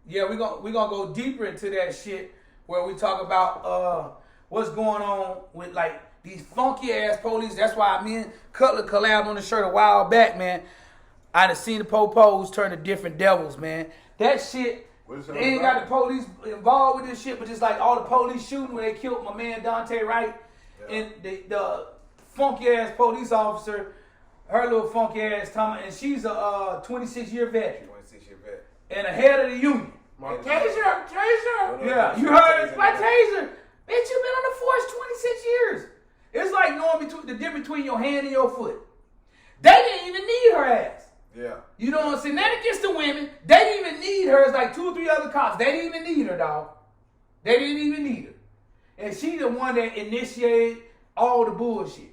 Yeah, we gonna go deeper into that shit where we talk about what's going on with like these funky ass police. That's why me and Cutler collabed on the shirt a while back, man. I done seen the popos turn to different devils, man. That shit, they ain't got the police involved with this shit, but just like all the police shooting when they killed my man Dante Wright, and the funky ass police officer, her little funky ass Tama, and she's a 26-year veteran. 26-year vet. And a head of the union. Taser. Yeah, you heard it? My taser. Bitch, you been on the force 26 years. It's like knowing the difference between your hand and your foot. They didn't even need her ass. Yeah. You know what I'm saying? That against the women, they didn't even need her. It's like 2 or 3 other cops. They didn't even need her, dog. They didn't even need her. And she the one that initiated all the bullshit.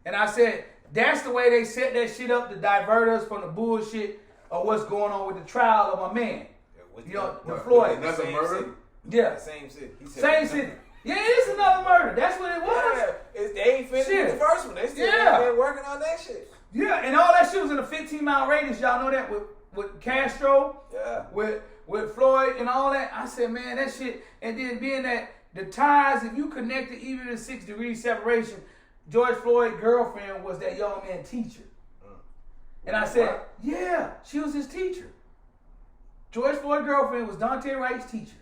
And I said, that's the way they set that shit up to divert us from the bullshit of what's going on with the trial of my man. You know, the Floyd. Another murder? Yeah. The same city. Same city. Yeah, it's another murder. That's what it was. Yeah, they ain't finished with the first one. They still been working on that shit. Yeah, and all that shit was in a 15-mile radius. Y'all know that with Castro, with Floyd and all that. I said, man, that shit. And then being that the ties, if you connected even in 6 degrees separation, George Floyd's girlfriend was that young man's teacher. And I said, yeah, she was his teacher. George Floyd's girlfriend was Dante Wright's teacher.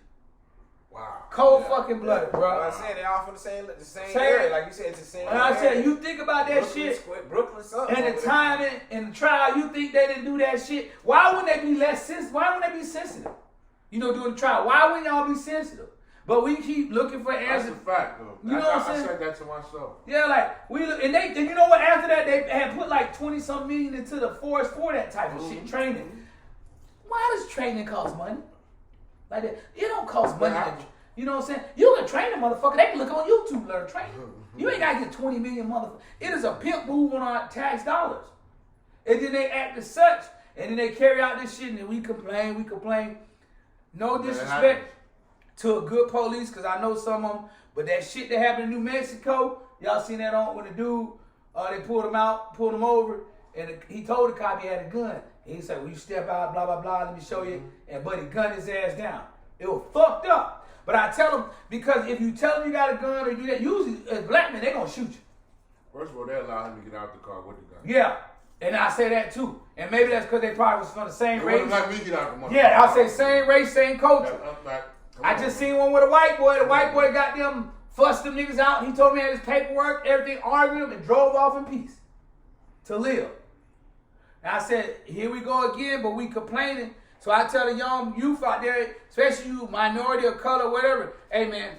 Wow. Cold fucking blooded, bro. I said they all from the same area. Like you said, it's the same and I said, you think about that shit. Brooklyn something. And the timing and the trial, you think they didn't do that shit? Why wouldn't they be less sensitive? Why wouldn't they be sensitive? You know, during the trial. Why wouldn't y'all be sensitive? But we keep looking for answers. That's a fact, though. You know what I'm saying? I said that to myself. Yeah, like we look, and you know what? After that, they had put like 20-some million into the force for that type of shit, training. Why does training cost money? Like that, it don't cost money. You know what I'm saying? You can train a motherfucker. They can look on YouTube and learn training. You ain't gotta get 20 million motherfuckers. It is a pimp move on our tax dollars. And then they act as such, and then they carry out this shit, and then we complain. No disrespect to a good police, because I know some of them, but that shit that happened in New Mexico, y'all seen that on when the dude, they pulled him over, and he told the cop he had a gun. And he said, well, you step out, blah, blah, blah, let me show you. And buddy gunned his ass down. It was fucked up. But I tell them, because if you tell them you got a gun or you that, usually as black men, they gonna shoot you. First of all, they allow him to get out the car with the gun. Yeah. And I say that too. And maybe that's because they probably was from the same race. Let me get out the motherfucker. Yeah, I say same race, same culture. I just seen one with a white boy. The white boy got them, fussed them niggas out. He told me he had his paperwork, everything, argued them, and drove off in peace to live. And I said, here we go again, but we complaining. So I tell the young youth out there, especially you, minority or color, whatever, hey man,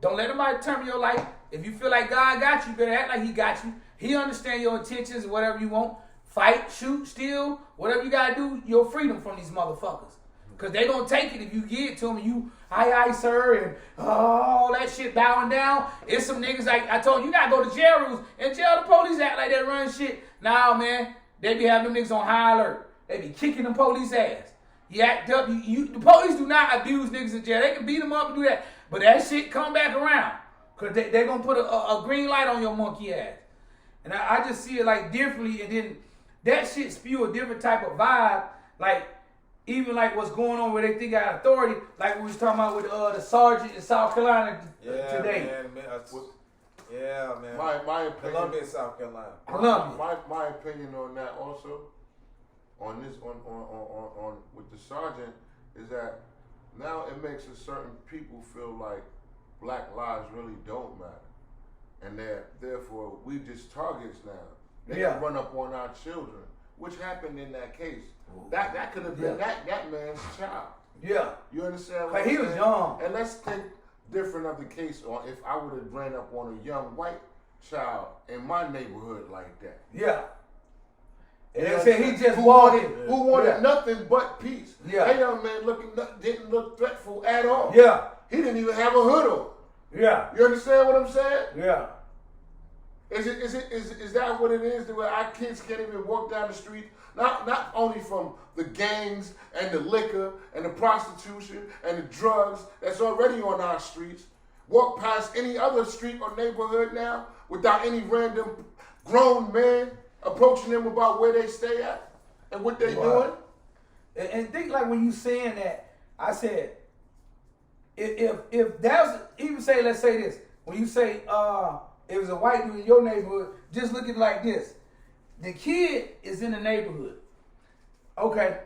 don't let nobody determine your life. If you feel like God got you, you better act like he got you. He understands your intentions, whatever you want. Fight, shoot, steal, whatever you gotta do, your freedom from these motherfuckers. Because they gonna take it if you give it to them and you, aye, sir, and all that shit bowing down. It's some niggas like, I told you, you gotta go to jail rules. In jail, the police act like they run shit. Nah, man, they be having them niggas on high alert. They be kicking the police ass. You act up, the police do not abuse niggas in jail. They can beat them up and do that. But that shit come back around. Because they gonna put a green light on your monkey ass. And I just see it like differently, and then that shit spew a different type of vibe. Like, even like what's going on where they think got authority, like we was talking about with the sergeant in South Carolina today. Man. My opinion. Columbia, South Carolina. Columbia. My opinion on that also, on this, on with the sergeant, is that now it makes a certain people feel like black lives really don't matter, and that therefore we just targets now. They can run up on our children, which happened in that case. That could have been that man's child. Yeah. You understand what I'm saying? He was young. And let's think different of the case on if I would have ran up on a young white child in my neighborhood like that. Yeah. And they said he just wanted who wanted nothing but peace. Yeah. That young man didn't look threatful at all. Yeah. He didn't even have a hood on. Yeah. You understand what I'm saying? Yeah. Is that what it is? Where our kids can't even walk down the street, not only from the gangs and the liquor and the prostitution and the drugs that's already on our streets, walk past any other street or neighborhood now without any random grown man approaching them about where they stay at and what they doing. And think like when you saying that, I said, if that's even say, let's say this, when you say it was a white dude in your neighborhood, just look at it like this. The kid is in the neighborhood. Okay.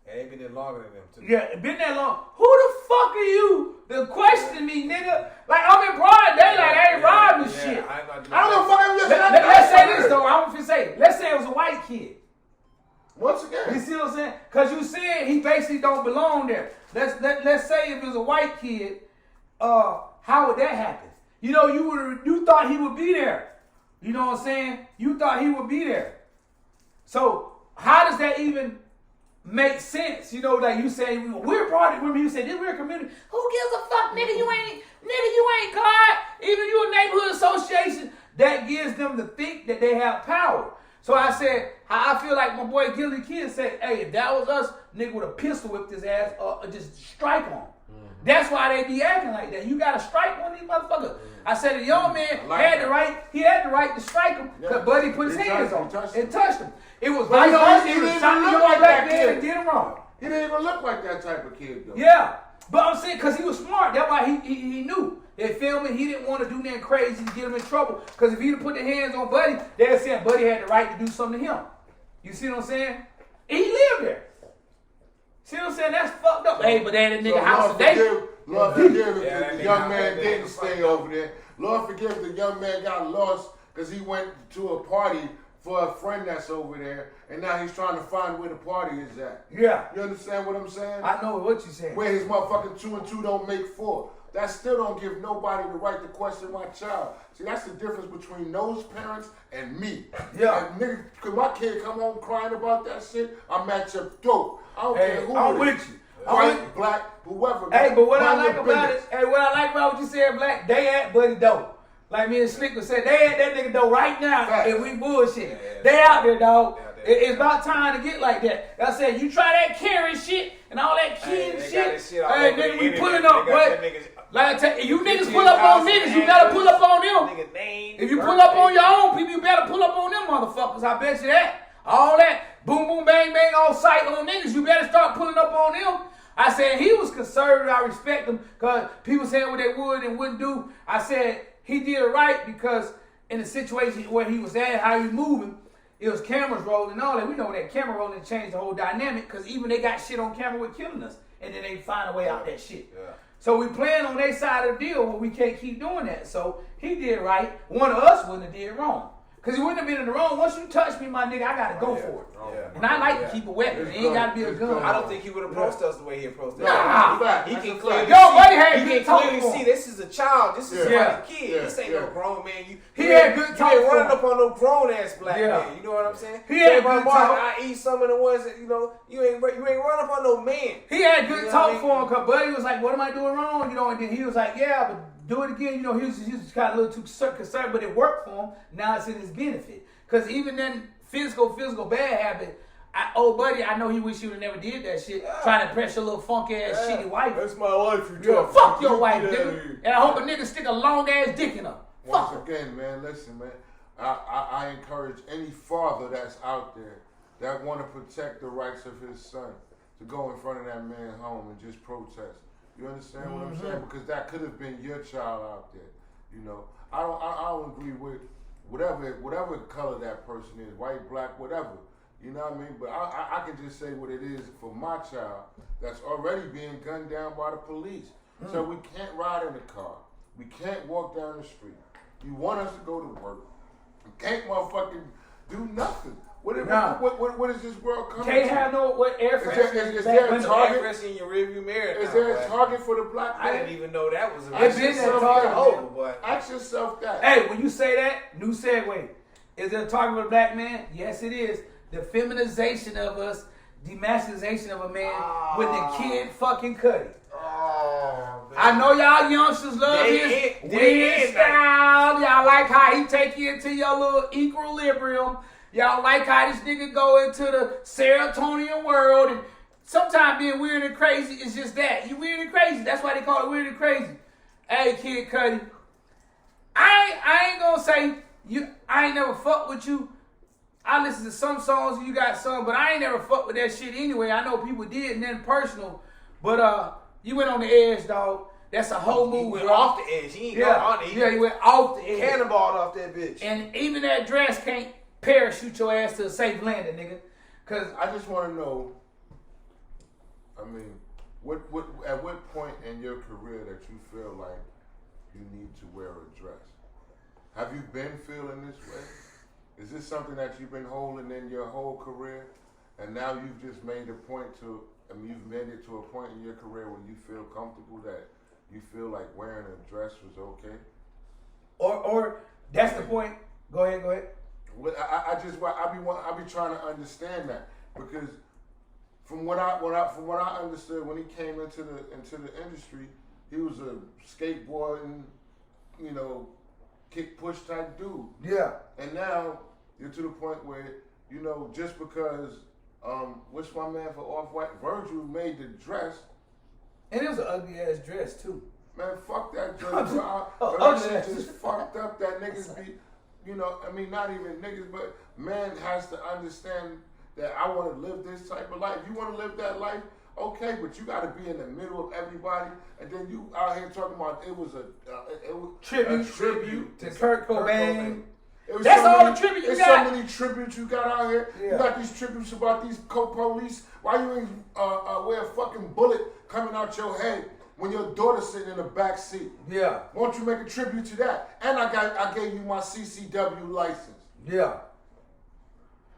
And they been there longer than them too. Yeah, been there long. Who the fuck are you to question me, nigga? Like, I'm in broad daylight, I ain't robbing shit. I don't know if I'm listening. Let's say this though, I'm gonna say, let's say it was a white kid. Once again. You see what I'm saying? Cause you said he basically don't belong there. Let's say if it was a white kid, how would that happen? You know, you thought he would be there. You know what I'm saying? You thought he would be there. So how does that even make sense? You know, like you say, we're broad. Remember you said, this we're a community. Who gives a fuck, nigga? You ain't God. Even you a neighborhood association, that gives them to think that they have power. So I said, I feel like my boy Gilly Kid said, hey, if that was us, nigga would have pistol whipped his ass or just strike on. That's why they be acting like that. You gotta strike one of these motherfuckers. I said the young man had the right to strike him because Buddy put his hands on him and touched him. It was vice versa. He was shot the young black man and did him wrong. He didn't even look like that type of kid though. Yeah. But I'm saying because he was smart. That's why he knew. They filmed it. He didn't want to do nothing crazy to get him in trouble. Because if he'd put their hands on Buddy, they'd say Buddy had the right to do something to him. You see what I'm saying? And he lived there. See what I'm saying? That's fucked up. Hey, but they had a nigga house today. Lord forgive if the young man didn't stay over there. Lord forgive if the young man got lost because he went to a party for a friend that's over there, and now he's trying to find where the party is at. Yeah. You understand what I'm saying? I know what you're saying. Where his motherfucking 2 and 2 don't make 4. That still don't give nobody the right to question my child. See, that's the difference between those parents and me. Yeah. And nigga, could my kid come home crying about that shit, I'm at your throat. I don't care who I'm it with is. you. White, black, whoever. Hey, but what I mind like your about business. it, what I like about what you said, Black, they at Buddy Doe. Like me and Slick was saying, they at that nigga Doe right now, Fact. and we bullshit. They out there, dog. It's about time to get like that. I said, you try that Karen shit and all that kid shit. Hey, nigga, we pulling up, but like I tell you, niggas pull up on niggas, you better pull up on them. If you pull up on your own people, you better pull up on them motherfuckers. I bet you that. All that boom, boom, bang, bang on sight on niggas, you better start pulling up on them. I said, he was conservative. I respect him because people saying what they would and wouldn't do. I said, he did it right because in the situation where he was at, how he moving, it was cameras rolling and all that. We know that camera rolling changed the whole dynamic because even they got shit on camera with killing us and then they find a way out that shit. Yeah. So we playing on their side of the deal where we can't keep doing that. So he did right. One of us wouldn't have did wrong. Because he wouldn't have been in the wrong. Once you touch me, my nigga, I got to go for it. Yeah. And I like to keep a weapon. It ain't got to be a gun. I don't think he would have approached us the way he approached us. Nah. He can clearly see this is a child. This is a kid. This ain't no grown man. He had good talk. You ain't running up on no grown ass black man. You know what I'm saying? He had good talk. I eat some of the ones that, you ain't running up on no man. He had good talk for him because Buddy was like, what am I doing wrong? And then he was like, yeah, but do it again. He was just kind of a little too concerned, but it worked for him. Now it's in his benefit. Because even then, physical bad habit, old Buddy, I know he wish he would have never did that shit. Trying to press your little funk ass shitty wife. That's my wife. Fuck your wife, nigga. And I hope a nigga stick a long ass dick in her. Once again, man, listen, man. I encourage any father that's out there that want to protect the rights of his son to go in front of that man's home and just protest. You understand what I'm saying? Because that could have been your child out there. I don't agree with whatever color that person is, white, black, whatever. You know what I mean? But I can just say what it is for my child that's already being gunned down by the police. So we can't ride in the car. We can't walk down the street. You want us to go to work. You can't motherfucking do nothing. What is this world coming to? Can't have no air freshener. Is there a target? Air freshener in your rearview mirror? Is there a target for the black man? I didn't even know that was a target. Ask yourself that. Hey, when you say that, new segue. Is there a target for the black man? Yes, it is. The feminization of us, demasculization of a man with the kid fucking cutty. I know y'all youngsters love his weird style. Y'all like how he take you into your little equilibrium. Y'all like how this nigga go into the serotonin world. And sometimes being weird and crazy is just that. You weird and crazy. That's why they call it weird and crazy. Hey, Kid Cudi, I ain't gonna say I ain't never fucked with you. I listen to some songs and you got some, but I ain't never fucked with that shit anyway. I know people did, and then personal. But you went on the edge, dog. That's a whole move. He went off the edge. He ain't go on the edge. Yeah, he went off the edge. Cannonballed off that bitch. And even that dress can't parachute your ass to a safe landing, nigga. Cause I just want to know. I mean, at what point in your career that you feel like you need to wear a dress? Have you been feeling this way? Is this something that you've been holding in your whole career, and now you've just made a point to? I mean, you've made it to a point in your career where you feel comfortable that you feel like wearing a dress was okay? Or that's the point. Go ahead. Well, I be trying to understand that, because from what I understood, when he came into the industry, he was a skateboarding, kick push type dude. Yeah. And now you're to the point where, just because what's my man for Off-White? Virgil made the dress. And it was an ugly ass dress too. Man, fuck that dress, bro. That shit just fucked up that niggas be, not even niggas, but man has to understand that I want to live this type of life. You want to live that life? Okay, but you got to be in the middle of everybody, and then you out here talking about it was a tribute to Kurt Cobain. That's all the tribute you got. There's so many tributes you got out here. Yeah. You got these tributes about these co-police. Why you ain't wear a fucking bullet coming out your head when your daughter's sitting in the back seat? Yeah. Won't you make a tribute to that? And I gave you my CCW license. Yeah.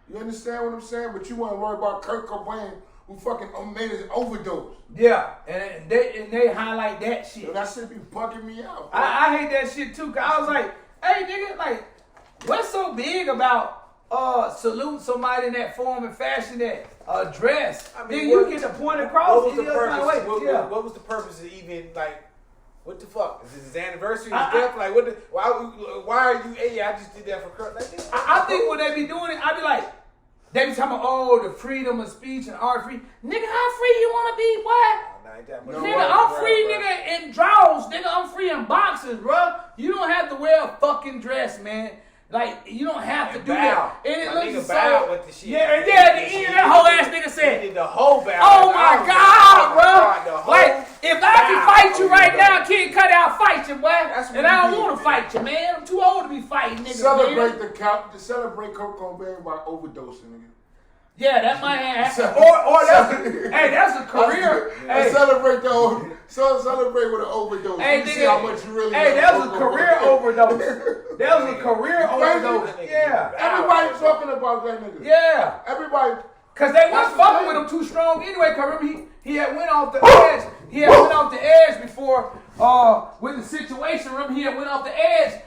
You understand what I'm saying? But you want to worry about Kurt Cobain, who fucking made his overdose. Yeah, and they highlight that shit. Yo, that shit be bugging me out. I hate that shit too, cause I was like, hey nigga, like, what's so big about saluting somebody in that form and fashion, that dress? I mean, then you get the point across. What was the purpose? Yeah. What was the purpose of even like? What the fuck? Is this his anniversary? His death? Like what? Why are you? Hey, I just did that for Kurt. Like, I think when they be doing it, I be like, they be talking about the freedom of speech and art free. Nigga, how free you wanna be, boy? Nigga, I'm free, nigga, in drawers. Nigga, I'm free in boxes, bro. You don't have to wear a fucking dress, man. Like, you don't have to do that. And it looks so... with the shit. Yeah, at the end, that whole ass nigga said... He did the whole bow. Oh my God, bro. Like, if I can fight you right now, Kid Cudi, I'll fight you, boy. And I don't want to fight you, man. I'm too old to be fighting niggas, Celebrate Kurt Cobain by overdosing, nigga. Yeah, that might happen. Or that's a career. Celebrate with an overdose. Hey, see how much you really. Hey, that was a career overdose. That was a career overdose. Yeah. Everybody talking about that nigga. Yeah. Everybody. Cause they wasn't fucking with him too strong anyway. Cause remember he had went off the edge. He had went off the edge before with the situation. Remember he had went off the edge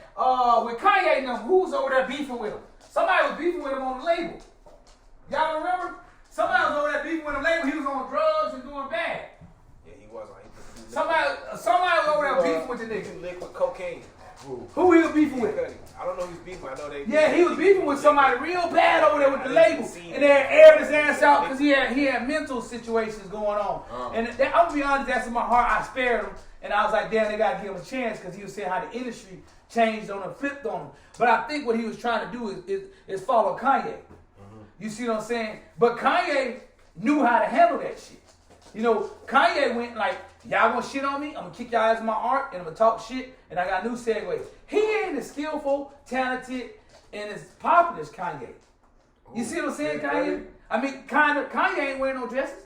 with Kanye and them. Who's over there beefing with him? Somebody was beefing with him on the label. Y'all remember? Somebody was over there beefing with him label. He was on drugs and doing bad. Yeah, he was. Somebody was over there beefing with the nigga. Liquid cocaine. Who he was beefing with? I don't know who's beefing. I know they. Yeah, he was beefing with somebody real bad over there with the label, and they had aired his ass out because he had mental situations going on. And I'm gonna be honest, that's in my heart. I spared him, and I was like, damn, they gotta give him a chance because he was saying how the industry changed on him, flipped on him. But I think what he was trying to do is follow Kanye. You see what I'm saying? But Kanye knew how to handle that shit. Kanye went like, y'all gonna shit on me? I'm gonna kick y'all ass in my art and I'm gonna talk shit and I got new segues. He ain't as skillful, talented, and as popular as Kanye. You see what I'm saying, Kanye? I mean, Kanye ain't wearing no dresses.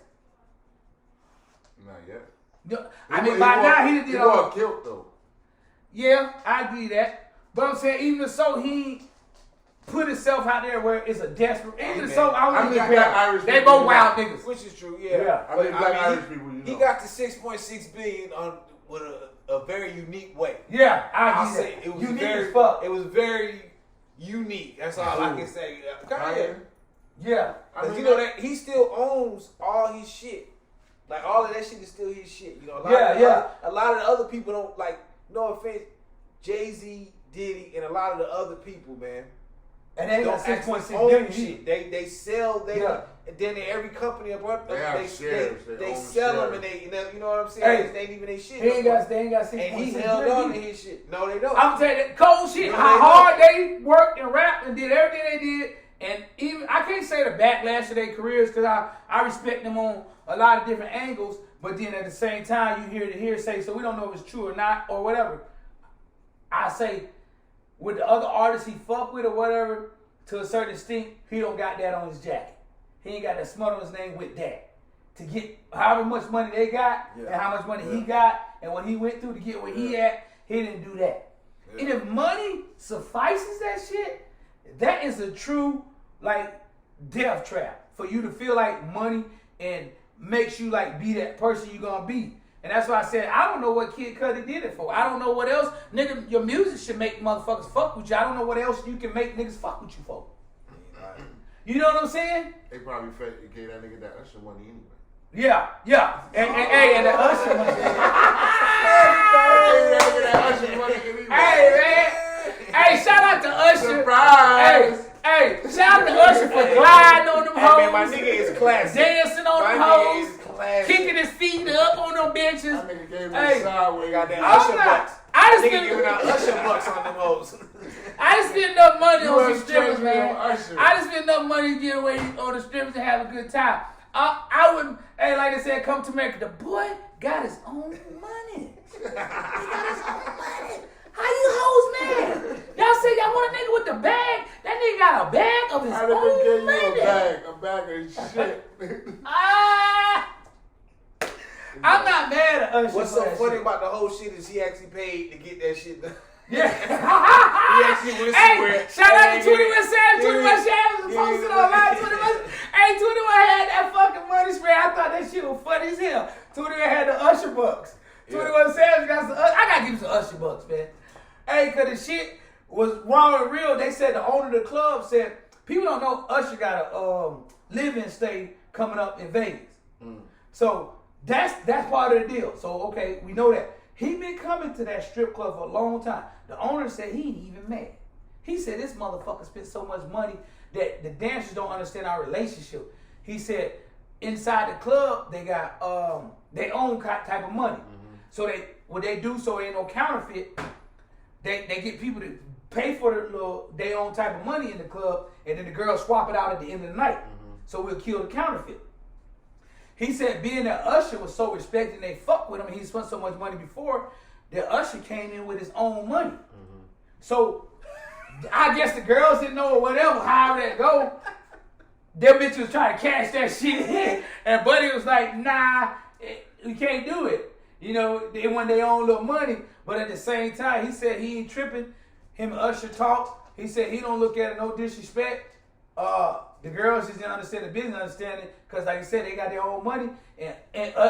Not yet. By now he did all. He wore a kilt though. Yeah, I agree that. But I'm saying even so, he put himself out there where it's a desperate. Even so, they both wild niggas, which is true. Yeah. I mean, Irish people. He got to 6.6 billion with a very unique way. Yeah, I say it was unique very as fuck. It was very unique. That's all I can say. Kanye. Yeah, because that he still owns all his shit. Like all of that shit is still his shit. A lot of the other people don't like. No offense, Jay-Z, Diddy, and a lot of the other people, man. And they got 6.6 billion shit. They sell. And then every company they sell them and they you know what I'm saying? They ain't even their shit. They ain't got 6.6 and he held on to his shit. No, they don't. I'm telling you, that cold shit. How hard they worked and rapped and did everything they did, And even I can't say the backlash of their careers because I respect them on a lot of different angles, but then at the same time you hear the hearsay, so we don't know if it's true or not or whatever. I say with the other artists he fuck with or whatever, to a certain extent, he don't got that on his jacket. He ain't got that smut on his name with that. To get however much money they got and how much money he got and what he went through to get where he at, he didn't do that. And if money suffices that shit, that is a true like death trap for you to feel like money and makes you like be that person you gonna be. And that's why I said I don't know what Kid Cudi did it for. I don't know what else, nigga. Your music should make motherfuckers fuck with you. I don't know what else you can make niggas fuck with you for. You know what I'm saying? They probably gave that nigga that Usher money anyway. Yeah. And the Usher money. Hey, man. Hey, shout out to Usher. Surprise. Hey, shout out to Usher for gliding on them hoes. Man, my nigga is classic. Dancing on them hoes. Kicking his feet up on them benches. That nigga gave me a sideways. Got that Usher bucks. I just nigga giving out Usher bucks on them hoes. I just spend enough money on some strippers, on man. Usher. I just spend enough money to get away on the strippers and have a good time. I wouldn't, hey, like they said, come to America. The boy got his own money. He got his own money. How you hoes mad? Y'all say y'all want a nigga with the bag? That nigga got a bag of his own money. A bag of shit. I'm not mad at Usher. What's so funny about the whole shit is he actually paid to get that shit done. Yeah. He actually went somewhere. Hey, shout out to 21 Savage. 21 Savage posted online. 21. Hey, 21 had that fucking money spray. I thought that shit was funny as hell. 21 had the Usher bucks. 21 Savage got some. I gotta give you some Usher bucks, man. Hey, cause the shit was raw and real. They said the owner of the club said people don't know Usher got a live-in stay coming up in Vegas. So that's part of the deal. So okay, we know that. He been coming to that strip club for a long time. The owner said he ain't even mad. He said this motherfucker spent so much money that the dancers don't understand our relationship. He said inside the club they got their own type of money. So what they do so ain't no counterfeit. They get people to pay for their own type of money in the club, and then the girls swap it out at the end of the night. So we'll kill the counterfeit. He said being that Usher was so respected and they fucked with him, and he spent so much money before, that Usher came in with his own money. So I guess the girls didn't know or whatever, however that go. Them bitches was trying to cash that shit in, and Buddy was like, nah, we can't do it. You know, they want their own little money, but at the same time, he said he ain't tripping. Him and Usher talk. He said he don't look at it no disrespect. The girls just didn't understand the business, understanding, because like I said, they got their own money. And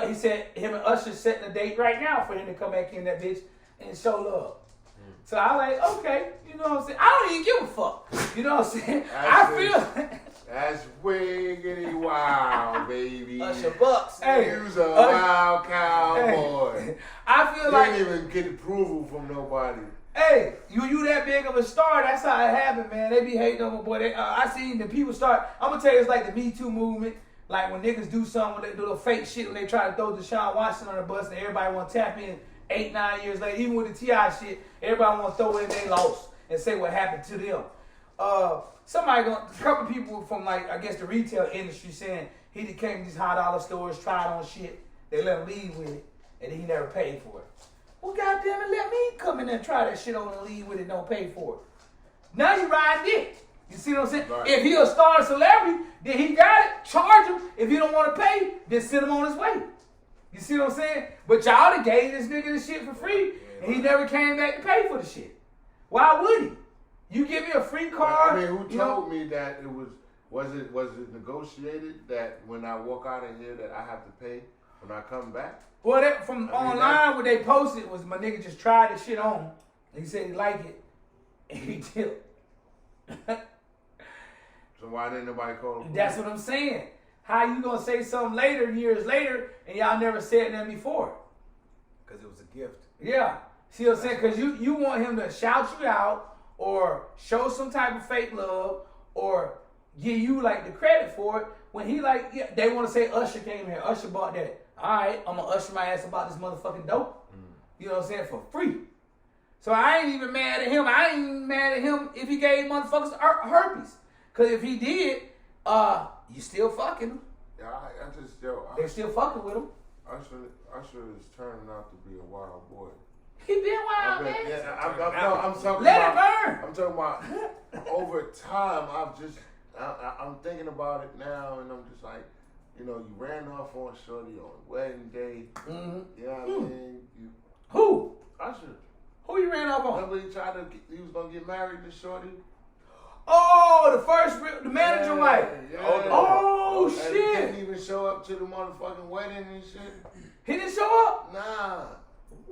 he said him and Usher setting a date right now for him to come back in that bitch and show love. So I like, okay, you know what I'm saying? I don't even give a fuck. You know what I'm saying? That's wiggity wild, baby. Usher bucks. Hey, You's a wild cowboy. Hey, I feel you like didn't even get approval from nobody. hey, you that big of a star, that's how it happened, man. They be hating on my boy. I seen the people start, I'm going to tell you, it's like the Me Too movement. Like when niggas do something, when they do little fake shit, when they try to throw Deshaun Watson on the bus and everybody want to tap in 8-9 years later. Even with the T.I. shit, everybody want to throw in they lost and say what happened to them. A couple people from like, I guess the retail industry saying he came to these high dollar stores, tried on shit, they let him leave with it, and then he never paid for it. Well, goddamn it, let me come in there and try that shit on and leave with it and don't pay for it. Now you riding dick. You see what I'm saying? Right. If he a star celebrity, then he got it, charge him. If he don't want to pay, then send him on his way. You see what I'm saying? But y'all done gave this nigga the shit for free, and he never came back to pay for the shit. Why would he? You give me a free car. I mean, who told me that it was it negotiated that when I walk out of here that I have to pay when I come back? Well, that from online what they posted was my nigga just tried the shit on. He said he liked it, and he tipped. So why didn't nobody call him? That's what I'm saying. How you gonna say something later, years later, and y'all never said that before? Because it was a gift. Yeah. See what I'm saying? Because you want him to shout you out or show some type of fake love or give you like the credit for it when he like, yeah, they want to say Usher came here. Usher bought that. All right, I'm going to usher my ass about this motherfucking dope. You know what I'm saying? For free. So I ain't even mad at him. I ain't even mad at him if he gave motherfuckers herpes. Cause if he did, you still fucking him. Yeah, I just, yo. They still fucking with him. Usher is turning out to be a wild boy. He been wild, man. Yeah, I'm talking Let about. it burn. I'm talking about over time. I'm thinking about it now, and I'm just like, you know, you ran off on Shorty on wedding day. Mm-hmm. You know what I mean? Who? Usher. Who you ran off on? Remember he was gonna get married to Shorty? Oh, the manager wife. Yeah. Oh, and shit. He didn't even show up to the motherfucking wedding and shit. He didn't show up? Nah.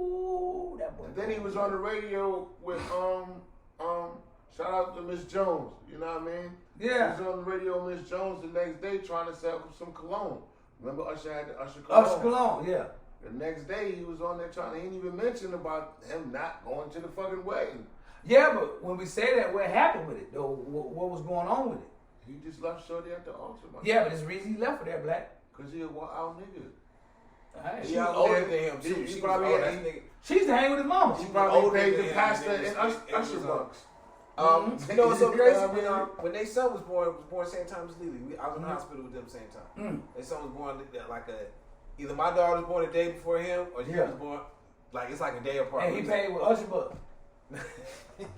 Ooh, that boy. And then he was on the radio with shout out to Miss Jones. You know what I mean? Yeah. He was on the radio with Miss Jones the next day trying to sell some cologne. Remember Usher had the Usher cologne? Usher cologne, yeah. The next day he was on there trying to. He didn't even mention about him not going to the fucking wedding. Yeah, but when we say that, what happened with it, though? What was going on with it? He just left Shorty at the altar. Yeah, but there's a reason he left for that, Black. Cause he a wild nigga. Right. She was older than him too. She She probably probably had- nigga. She used to hang with his mama. He was probably older paid than the him, pastor and and it Usher was, bucks. You know what's so crazy? You know what I mean? When their son was born same time as Lily. I was in the hospital with them same time. Their son was born like either my daughter was born a day before him, or she was born like it's like a day apart. And he paid with Usher bucks.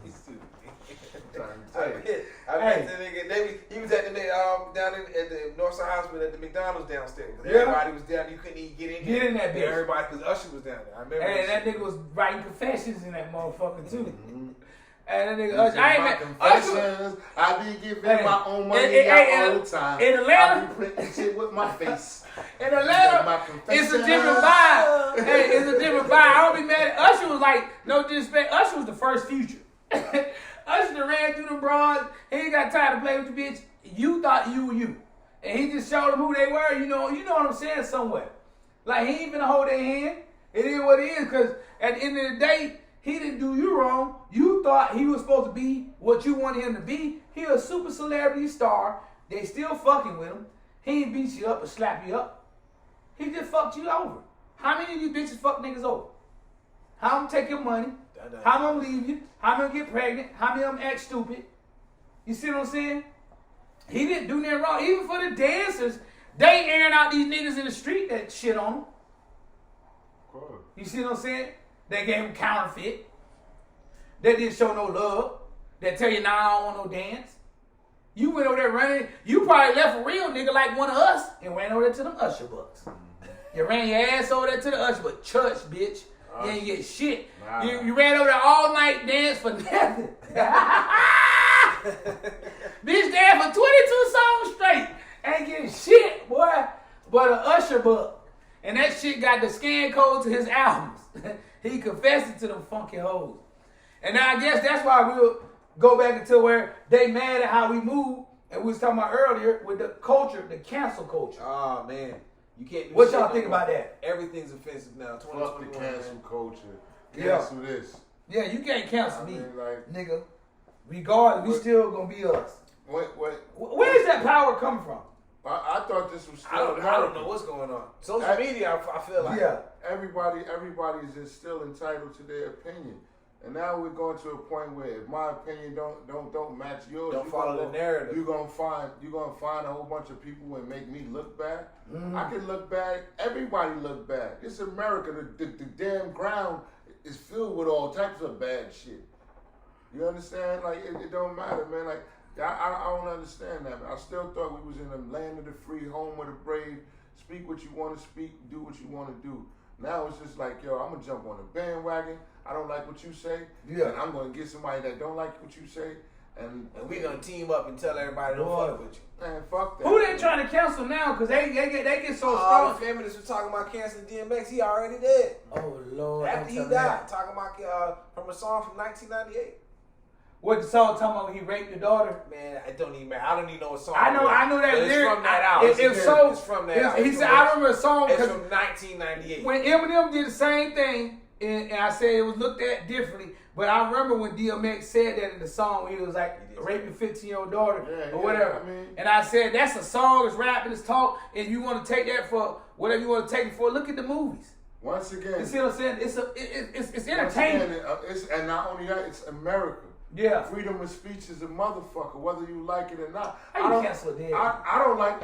He's stupid. I bet the nigga. He was at the down at the Northside Hospital at the McDonald's downstairs. Yeah. Everybody was down. You couldn't even get in. Get in that bitch. Everybody, because Usher was down there. I remember. And that shit. nigga was writing confessions in that motherfucker too. Mm-hmm. And that nigga Usher, I ain't met confessions. I be giving my own money all the time. In Atlanta, I be printing shit with my face. In Atlanta, it's a different vibe. Hey, it's a different vibe. I don't be mad at Usher. Was like, no disrespect, Usher was the first Future. Usher done ran through the broads. He ain't got time to play with you, bitch. You thought you were you. And he just showed them who they were. You know what I'm saying, somewhere. Like, he ain't finna hold their hand. It is what it is, because at the end of the day, he didn't do you wrong. You thought he was supposed to be what you wanted him to be. He a super celebrity star. They still fucking with him. He ain't beat you up or slap you up. He just fucked you over. How many of you bitches fuck niggas over? How I'm take your money? How I'm gonna leave you? How I'm gonna get pregnant? How many of them act stupid? You see what I'm saying? He didn't do nothing wrong. Even for the dancers, they airing out these niggas in the street that shit on them. Cool. You see what I'm saying? They gave him counterfeit. They didn't show no love. They tell you, nah, I don't want no dance. You went over there running. You probably left a real nigga like one of us and ran over there to them Usher bucks. You ran your ass over there to the Usher, but church, bitch. You ain't get shit. Nah. You ran over there all night dance for nothing. Bitch danced for 22 songs straight. Ain't getting shit, boy. But an Usher buck. And that shit got the scan code to his albums. He confessed it to them funky hoes. And now I guess that's why we'll go back until where they mad at how we move. And we was talking about earlier with the culture, the cancel culture. Oh man, you can't do What shit y'all no think more. about that? Everything's offensive now. Fuck the 2021. cancel culture. Yeah. Cancel this. Yeah, you can't cancel me, I mean, like, nigga. Regardless, we still gonna be us. what? Where does that power come from? I thought this was still I don't America. know what's going on. Social media, I feel like. Yeah. Everybody's just still entitled to their opinion. And now we're going to a point where if my opinion don't match yours, Don't follow the narrative. You're gonna find a whole bunch of people and make me look bad. Mm-hmm. I can look bad. Everybody look bad. It's America. The damn ground is filled with all types of bad shit. You understand? Like it don't matter, man. Like I don't understand that. Man. I still thought we was in the land of the free, home of the brave. Speak what you want to speak, do what you want to do. Now it's just like, yo, I'm gonna jump on the bandwagon. I don't like what you say. Yeah. And I'm gonna get somebody that don't like what you say. And we gonna team up and tell everybody don't Boy. fuck with you. Man, fuck that. Who they trying to cancel now? Because they get so All the strong. feminists were talking about canceling DMX. He already dead. Oh, Lord. After he don't died, tell me that. talking about from a song from 1998. What the song talking about when he raped your daughter? Man, it don't even matter. I don't even know what song. I know that But lyric. It's from that album. It's from that album. He said, I remember a song. It's 'cause from 1998. when Eminem did the same thing, and I said it was looked at differently, but I remember when DMX said that in the song when he was like raping 15-year-old daughter or whatever. I mean, and I said, that's a song, it's rap, and it's talk, and you want to take that for whatever you want to take it for, look at the movies. once again, You see what I'm saying? It's once entertainment. again, and not only that, it's America. Yeah. Freedom of speech is a motherfucker, whether you like it or not. How you cancel a dead? I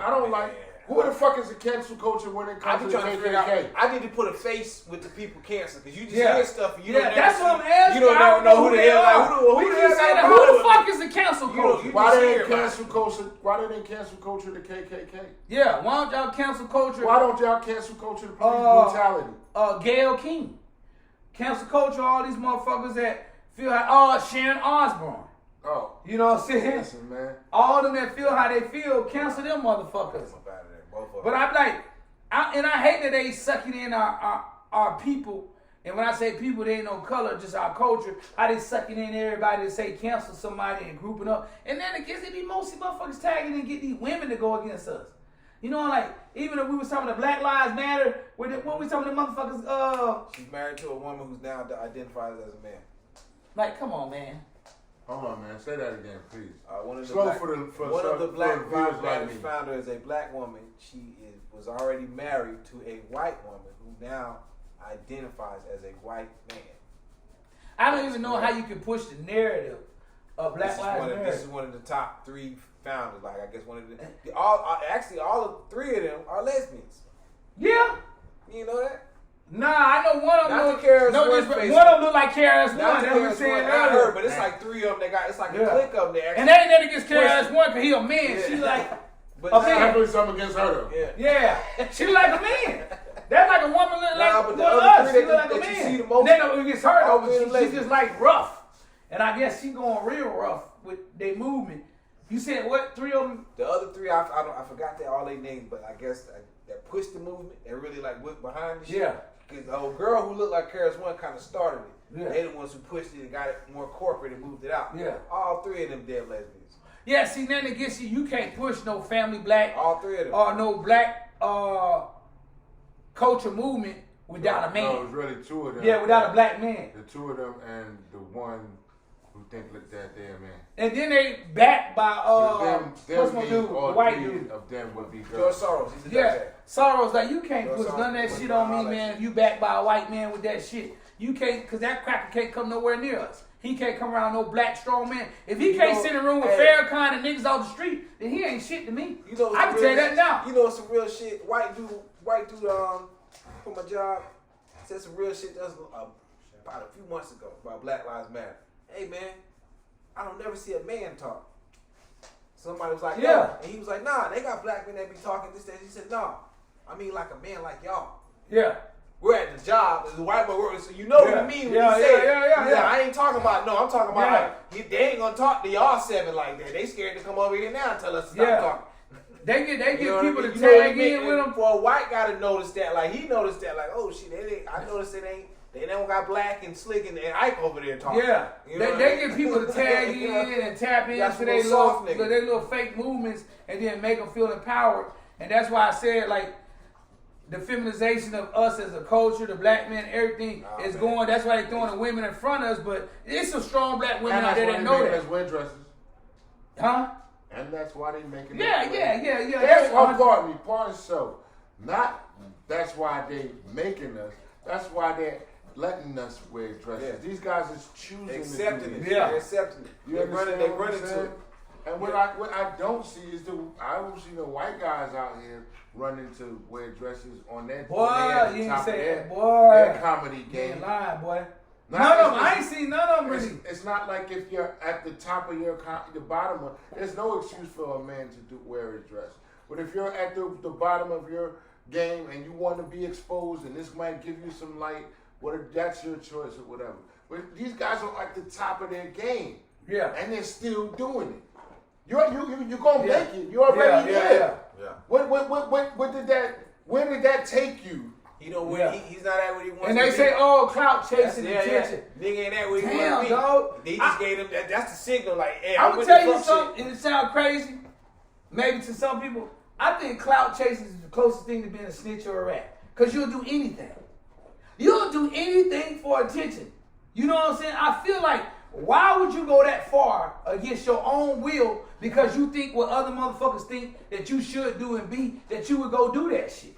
don't like. Who the fuck is the cancel culture when it comes to the KKK? I need to put a face with the people cancer because you just hear stuff and you don't that's what I'm asking. You don't know who they are. Who the fuck is the cancel culture? Why they didn't cancel culture? Why they didn't cancel culture the KKK? Yeah, why don't y'all cancel culture? Why don't y'all cancel culture the police brutality? Gayle King. Cancel culture all these motherfuckers that feel how Sharon Osbourne. Oh. You know what I'm saying? Listen, man. All of them that feel how they feel, cancel them motherfuckers. But I'm like, I hate that they sucking in our people. And when I say people, they ain't no color, just our culture. How they sucking in everybody to say cancel somebody and grouping up. And then I guess it be mostly motherfuckers tagging and get these women to go against us. You know, like, even if we was talking about Black Lives Matter, when we talking about motherfuckers, she's married to a woman who's now identifies as a man. Like, come on, man. Hold on, man. Say that again, please. One of Slow the Black Lives Matter founders is a black woman. She was already married to a white woman who now identifies as a white man. I don't even know how you can push the narrative of Black Lives Matter. This is one of the top 3 founders. Like, I guess one of the all 3 of them are lesbians. Yeah. You know that? Nah, I know one of them. One of them look like KRS-One. That's what I'm saying. I heard, but it's like 3 of them. It's like a clique of them. And they ain't nothing against KRS-One because he a man. Yeah. She like, but I'm doing something against her though. Yeah. She like a man. That's like a woman look like but the other 3 she look like a man. You see the most, they know against her though, but she just like rough. And I guess she going real rough with their movement. You said what? 3 of them? The other 3, I forgot all their names, but I guess that pushed the movement. They really like went behind the shit. Yeah. Because the old girl who looked like KRS-One kind of started it. Yeah. They the ones who pushed it and got it more corporate and moved it out. Yeah. All 3 of them dead lesbians. Yeah, see, then it gets you can't push no family black. All 3 of them. Or no black culture movement without a man. No, it was really 2 of them. Yeah, without a black man. The 2 of them and the one who think like that there, man. And then they backed by what's my dude? The white dude. Of them would be George Soros. Soros, like, you can't put none of that shit on me, man. Shit. If you backed by a white man with that shit. You can't, because that cracker can't come nowhere near us. He can't come around no black strong man. If he can't sit in a room with Farrakhan and niggas off the street, then he ain't shit to me. You know, I can tell you that now. You know some real shit. White dude, for my job, said some real shit about a few months ago about Black Lives Matter. Hey man, I don't never see a man talk. Somebody was like, yeah. And he was like, nah, they got black men that be talking this, that. He said, nah, I mean like a man like y'all. Yeah. We're at the job, the white boy working, so you know what I mean when he said, yeah. I ain't talking about, I'm talking about they ain't gonna talk to y'all 7 like that. They scared to come over here now and tell us to stop talking. They get people to tag in with them. For a white guy to notice that, like he noticed that, like, oh shit, I noticed they don't got black and slick and Ike over there talking. Yeah, you know they get people to tag in and tap into their little fake movements and then make them feel empowered. And that's why I said, like, the feminization of us as a culture, the black men, everything is going. That's why they're throwing the women in front of us. But it's some strong black women out there that know that. Wear dresses. Huh? And that's why they making it. Yeah. That's pardon self. Not that's why they making us. That's why they're letting us wear dresses. Yeah. These guys is choosing accepting to do it. Yeah, they're accepting it. They're running to it. And what I don't see is I don't see the white guys out here running to wear dresses on their boy. You ain't say that, boy. Their comedy game. You ain't lying, boy. None of them. I ain't seen none of them really. It's not like if you're at the top of the bottom of. There's no excuse for a man to wear a dress. But if you're at the bottom of your game and you want to be exposed, and this might give you some light, that's your choice or whatever. But these guys are at the top of their game. Yeah. And they're still doing it. You're gonna make it. You already did. Yeah. What did that? Where did that take you? You know where he's not at where he wants to be. And they say, clout chasing attention. Nigga ain't at where he wants to be. Dog. They just gave him that's the signal. Like, hey, I'm gonna tell you something, and it sounds crazy, maybe to some people. I think clout chasing is the closest thing to being a snitch or a rat. Cause you'll do anything. You'll do anything for attention. You know what I'm saying? I feel like, why would you go that far against your own will because you think what other motherfuckers think that you should do and be, that you would go do that shit?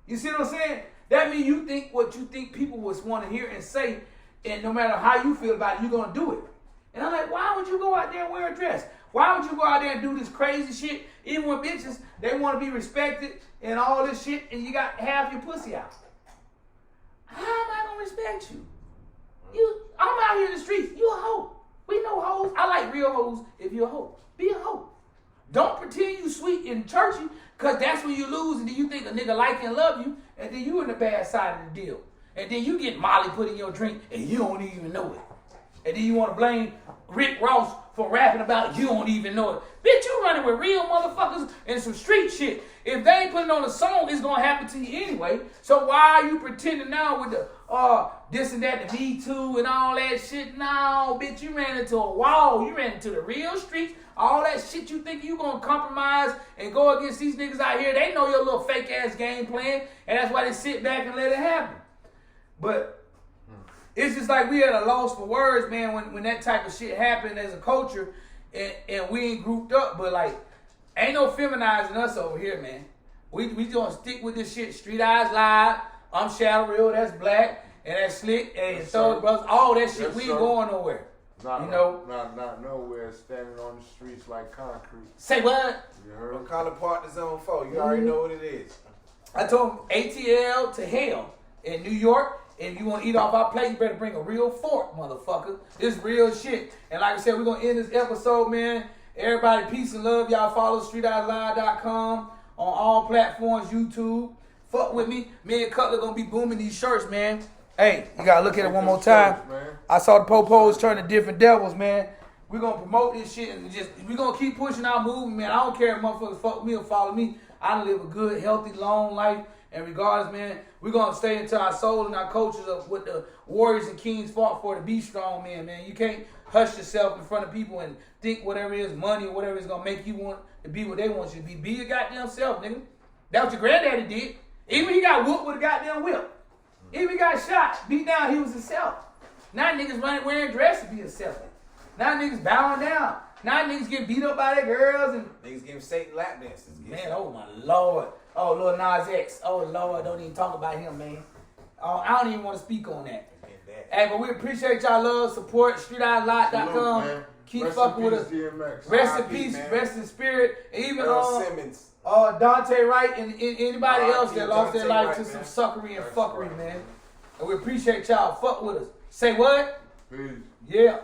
You see what I'm saying? That means you think what you think people would want to hear and say, and no matter how you feel about it, you're going to do it. And I'm like, why would you go out there and wear a dress? Why would you go out there and do this crazy shit? Even with bitches, they want to be respected and all this shit, and you got half your pussy out. How am I gonna respect you? I'm out here in the streets. You a hoe. We know hoes. I like real hoes. If you're a hoe, be a hoe. Don't pretend you sweet and churchy, cause that's when you lose, and then you think a nigga like and love you, and then you in the bad side of the deal. And then you get Molly put in your drink, and you don't even know it. And then you want to blame Rick Ross for rapping about you don't even know it. Bitch, you running with real motherfuckers and some street shit. If they ain't putting on a song, it's gonna happen to you anyway. So why are you pretending now with the this and that, the Me Too and all that shit? No, bitch, you ran into a wall. You ran into the real streets. All that shit you think you gonna compromise and go against these niggas out here. They know your little fake ass game plan, and that's why they sit back and let it happen. But it's just like we at a loss for words, man, when that type of shit happened as a culture and we ain't grouped up. But like, ain't no feminizing us over here, man. We gonna stick with this shit. Street Eyes Live, I'm Shadow Real, that's Black, and that's Slick, and Thug Brothers, all that shit, yes, we ain't going nowhere. Not nowhere, standing on the streets like concrete. Say what? You heard? We'll call it Partner Zone 4. You already know what it is. I told him ATL to hell in New York. If you want to eat off our plate, you better bring a real fork, motherfucker. This real shit. And like I said, we're going to end this episode, man. Everybody, peace and love. Y'all follow StreetEyesLive.com on all platforms, YouTube. Fuck with me. Me and Cutler going to be booming these shirts, man. Hey, you got to look at it one more time. I saw the Popos turn to different devils, man. We're going to promote this shit and we're going to keep pushing our movement, man. I don't care if motherfuckers fuck with me or follow me. I live a good, healthy, long life. And regardless, man, we're going to stay into our soul and our cultures of what the warriors and kings fought for to be strong men, man. You can't hush yourself in front of people and think whatever it is, money or whatever is going to make you want to be what they want you to be. Be your goddamn self, nigga. That's what your granddaddy did. Even he got whooped with a goddamn whip. Even he got shot, beat down, he was himself. Now niggas running wearing dresses to be himself. Now niggas bowing down. Now niggas get beat up by their girls and niggas giving Satan lap dances. Man, oh my Lord. Oh, Lil Nas X. Oh, Lord, don't even talk about him, man. I don't even want to speak on that. Hey, but we appreciate y'all love, support, StreetEyesLive.com. Keep fucking with us. DMX. Rest in peace, man. Rest in spirit. And even Simmons. Dante Wright and anybody else that lost their life to some suckery and fuckery, man. And we appreciate y'all. Fuck with us. Say what? Peace. Yeah.